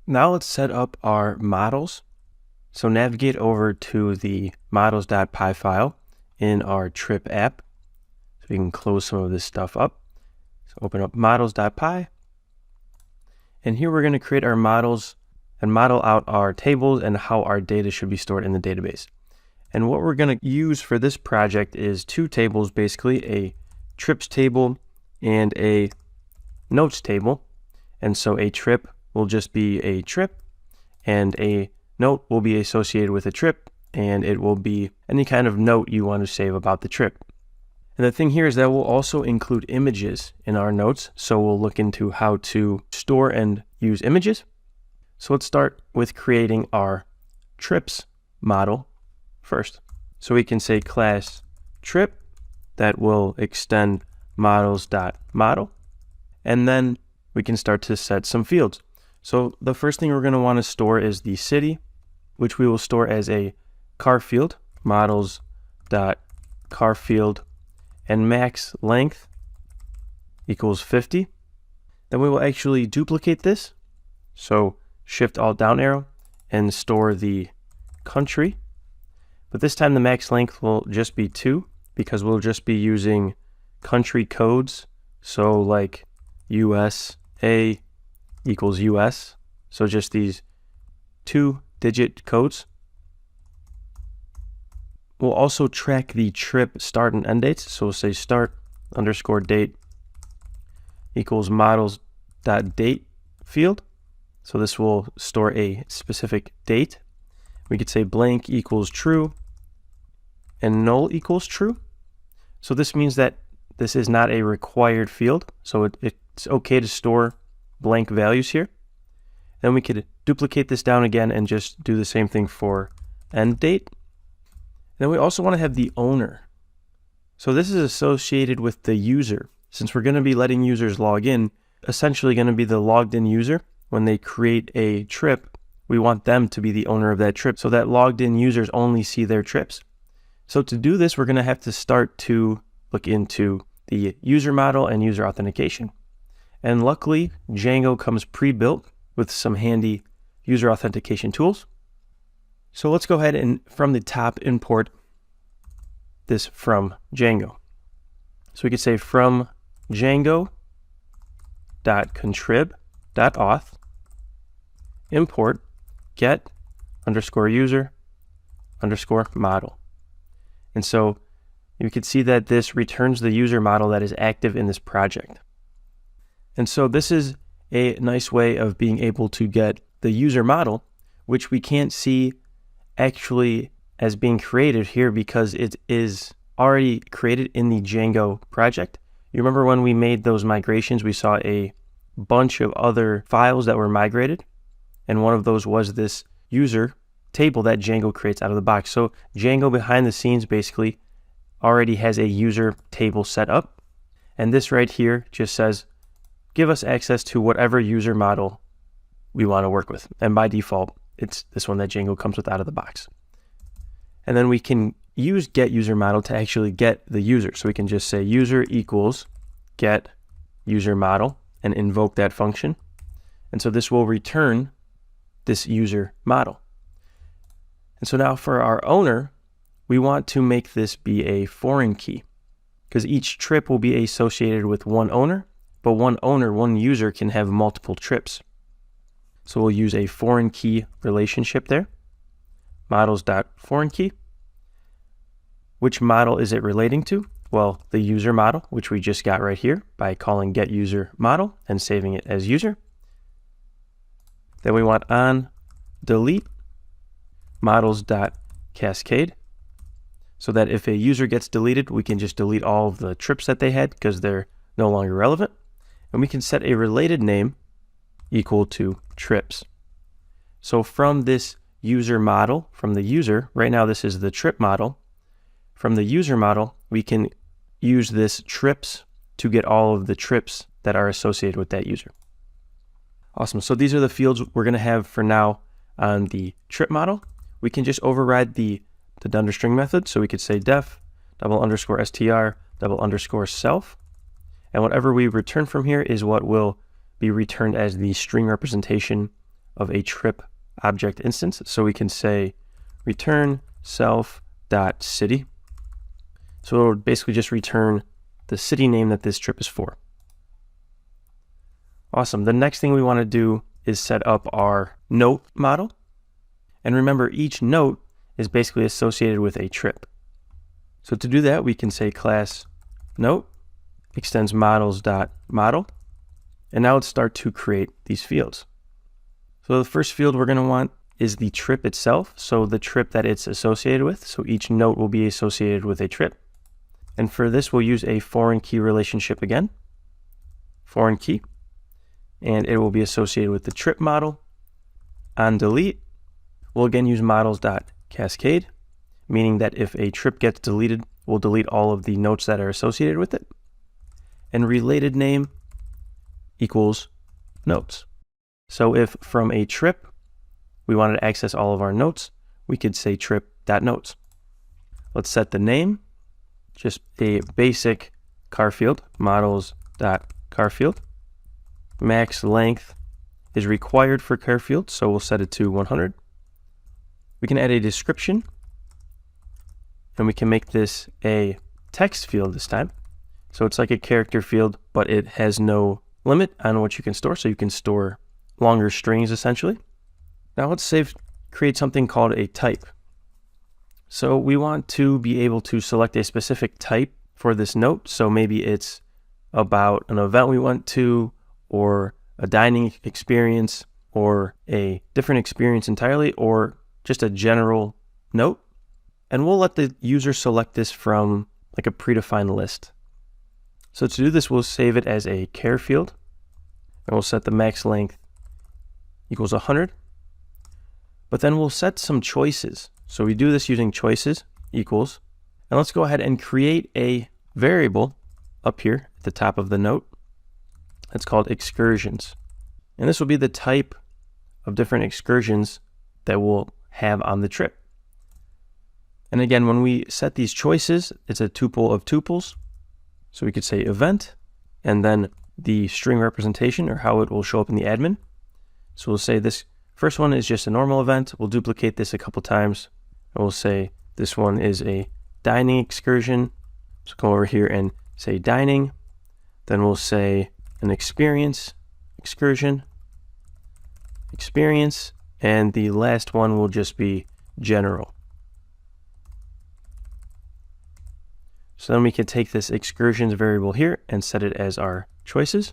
Now let's set up our models. So navigate over to the models.py file in our trip app. So we can close some of this stuff up. So open up models.py. And here we're going to create our models and model out our tables and how our data should be stored in the database. And what we're going to use for this project is two tables, basically a trips table and a notes table. And so a trip will just be a trip, and a note will be associated with a trip, and it will be any kind of note you want to save about the trip. And the thing here is that we'll also include images in our notes, so we'll look into how to store and use images. So let's start with creating our trips model first. So we can say class trip that will extend models.model, and then we can start to set some fields. So the first thing we're going to want to store is the city, which we will store as a car field, models.car field, and max length equals 50. Then we will actually duplicate this. So Shift Alt down arrow and store the country. But this time the max length will just be 2 because we'll just be using country codes. So like USA equals US. So just these 2-digit codes. We'll also track the trip start and end dates. So we'll say start underscore date equals models.date field. So this will store a specific date. We could say blank equals true and null equals true. So this means that this is not a required field. So it's okay to store blank values here. Then we could duplicate this down again and just do the same thing for end date. Then we also want to have the owner. So this is associated with the user. Since we're going to be letting users log in, essentially going to be the logged in user. When they create a trip, we want them to be the owner of that trip so that logged in users only see their trips. So to do this, we're going to have to start to look into the user model and user authentication. And luckily, Django comes pre-built with some handy user authentication tools. So let's go ahead and from the top import this from Django. So we could say from Django.contrib.auth import get underscore user underscore model. And so you can see that this returns the user model that is active in this project. And so this is a nice way of being able to get the user model, which we can't see actually as being created here because it is already created in the Django project. You remember when we made those migrations, we saw a bunch of other files that were migrated, and one of those was this user table that Django creates out of the box. So Django behind the scenes basically already has a user table set up, and this right here just says give us access to whatever user model we want to work with, and by default it's this one that Django comes with out of the box. And then we can use get user model to actually get the user. So we can just say user equals get user model and invoke that function. And so this will return this user model. And so now for our owner, we want to make this be a foreign key because each trip will be associated with one owner, but one owner, one user can have multiple trips. So we'll use a foreign key relationship there. Models.foreign key. Which model is it relating to? Well, the user model, which we just got right here by calling get user model and saving it as user. Then we want on delete models.cascade so that if a user gets deleted, we can just delete all of the trips that they had because they're no longer relevant. And we can set a related name equal to trips. So from this user model, from the user, right now this is the trip model. From the user model, we can use this trips to get all of the trips that are associated with that user. Awesome. So these are the fields we're going to have for now on the trip model. We can just override the $string method. So we could say def _str _self. And whatever we return from here is what will be returned as the string representation of a trip object instance. So we can say return self.city. So it'll basically just return the city name that this trip is for. Awesome. The next thing we want to do is set up our note model. And remember, each note is basically associated with a trip. So to do that, we can say class note extends models.model. And now let's start to create these fields. So the first field we're going to want is the trip itself. So the trip that it's associated with. So each note will be associated with a trip. And for this, we'll use a foreign key relationship again. Foreign key. And it will be associated with the trip model. On delete, we'll again use models.cascade, meaning that if a trip gets deleted, we'll delete all of the notes that are associated with it. And related name equals notes. So if from a trip, we wanted to access all of our notes, we could say trip.notes. Let's set the name, just a basic car field, models.carfield. Max length is required for car field, so we'll set it to 100. We can add a description, and we can make this a text field this time. So it's like a character field, but it has no limit on what you can store, so you can store longer strings essentially. Now let's create something called a type. So we want to be able to select a specific type for this note. So maybe it's about an event we went to, or a dining experience, or a different experience entirely, or just a general note. And we'll let the user select this from like a predefined list. So to do this, we'll save it as a char field, and we'll set the max length equals 100. But then we'll set some choices. So we do this using choices equals, and let's go ahead and create a variable up here at the top of the note. It's called excursions. And this will be the type of different excursions that we'll have on the trip. And again, when we set these choices, it's a tuple of tuples. So we could say event, and then the string representation, or how it will show up in the admin. So we'll say this first one is just a normal event. We'll duplicate this a couple times, and we'll say this one is a dining excursion. So come over here and say dining. Then we'll say an experience excursion, experience, and the last one will just be general. So then we can take this excursions variable here and set it as our choices.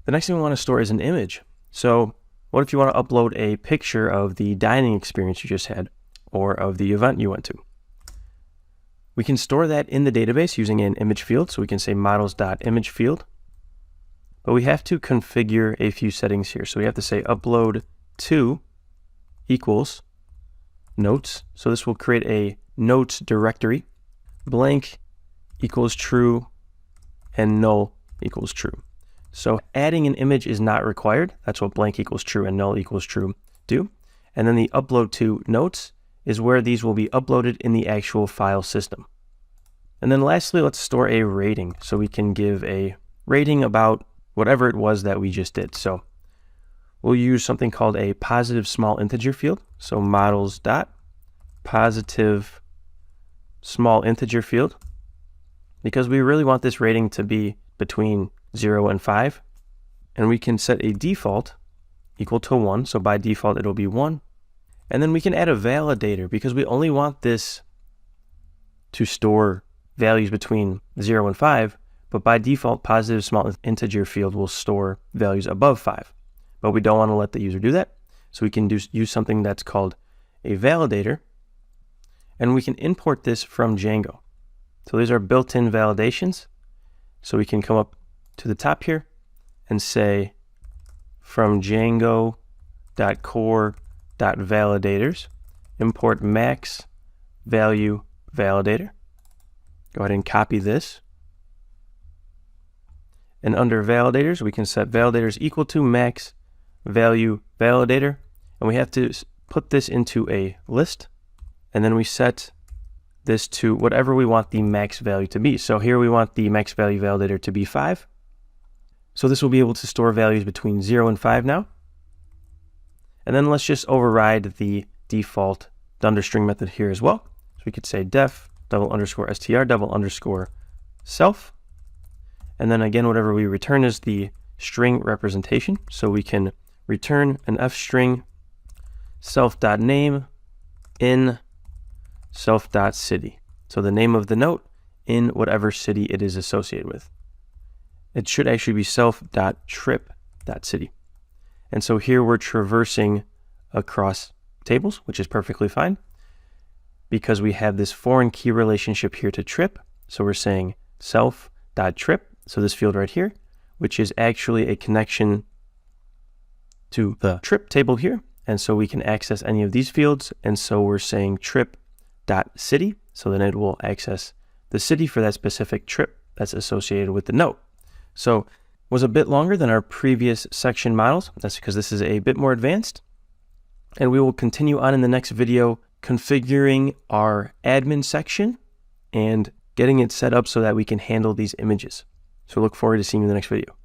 The next thing we want to store is an image. So what if you want to upload a picture of the dining experience you just had, or of the event you went to? We can store that in the database using an image field. So we can say models.image field. But we have to configure a few settings here. So we have to say upload to equals notes. So this will create a notes directory. Blank equals true and null equals true. So adding an image is not required. That's what blank equals true and null equals true do. And then the upload to notes is where these will be uploaded in the actual file system. And then lastly, let's store a rating. So we can give a rating about whatever it was that we just did. So we'll use something called a positive small integer field. So models.positive small integer field, because we really want this rating to be between 0 and 5. And we can set a default equal to 1. So by default, it'll be 1. And then we can add a validator, because we only want this to store values between 0 and 5. But by default, positive small integer field will store values above 5. But we don't want to let the user do that. So we can use something that's called a validator. And we can import this from Django. So these are built-in validations. So we can come up to the top here and say from Django.core.validators, import max value validator. Go ahead and copy this. And under validators, we can set validators equal to max value validator. And we have to put this into a list. And then we set this to whatever we want the max value to be. So here we want the max value validator to be 5. So this will be able to store values between 0 and 5 now. And then let's just override the default $string method here as well. So we could say def $_str $_self. And then again, whatever we return is the string representation. So we can return an f string self.name in self.city. So the name of the note in whatever city it is associated with. It should actually be self.trip.city. And so here we're traversing across tables, which is perfectly fine because we have this foreign key relationship here to trip. So we're saying self.trip. So this field right here, which is actually a connection to the trip table here. And so we can access any of these fields. And so we're saying trip.city. So then it will access the city for that specific trip that's associated with the note. So it was a bit longer than our previous section models. That's because this is a bit more advanced. And we will continue on in the next video configuring our admin section and getting it set up so that we can handle these images. So look forward to seeing you in the next video.